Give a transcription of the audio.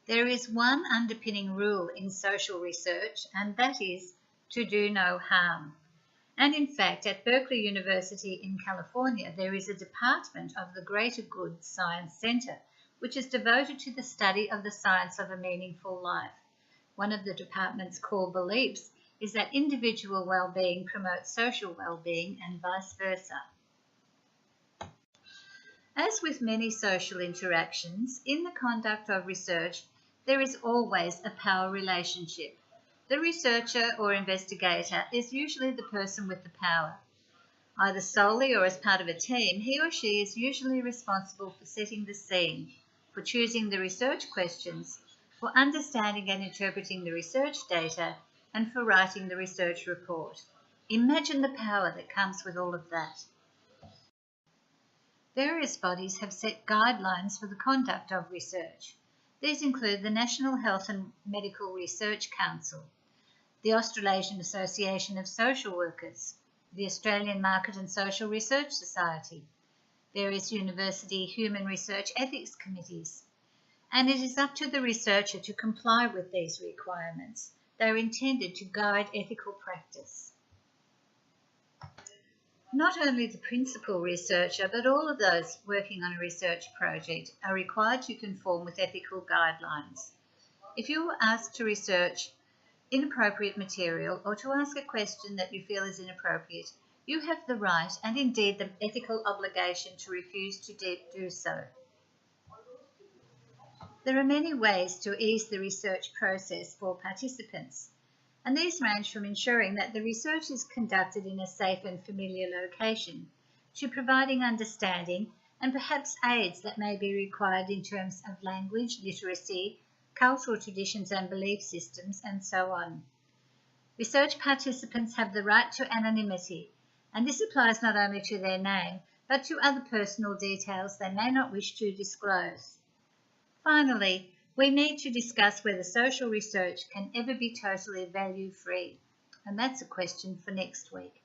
There is one underpinning rule in social research, and that is to do no harm. And in fact, at Berkeley University in California, there is a department of the Greater Good Science Center, which is devoted to the study of the science of a meaningful life. One of the department's core beliefs is that individual well-being promotes social well-being and vice versa. As with many social interactions, in the conduct of research, there is always a power relationship. The researcher or investigator is usually the person with the power. Either solely or as part of a team, he or she is usually responsible for setting the scene, for choosing the research questions, for understanding and interpreting the research data, and for writing the research report. Imagine the power that comes with all of that. Various bodies have set guidelines for the conduct of research. These include the National Health and Medical Research Council, the Australasian Association of Social Workers, the Australian Market and Social Research Society, various university human research ethics committees, and it is up to the researcher to comply with these requirements. They are intended to guide ethical practice. Not only the principal researcher, but all of those working on a research project are required to conform with ethical guidelines. If you are asked to research inappropriate material or to ask a question that you feel is inappropriate, you have the right and indeed the ethical obligation to refuse to do so. There are many ways to ease the research process for participants, and these range from ensuring that the research is conducted in a safe and familiar location, to providing understanding and perhaps aids that may be required in terms of language, literacy, cultural traditions and belief systems, and so on. Research participants have the right to anonymity, and this applies not only to their name, but to other personal details they may not wish to disclose. Finally, we need to discuss whether social research can ever be totally value-free, and that's a question for next week.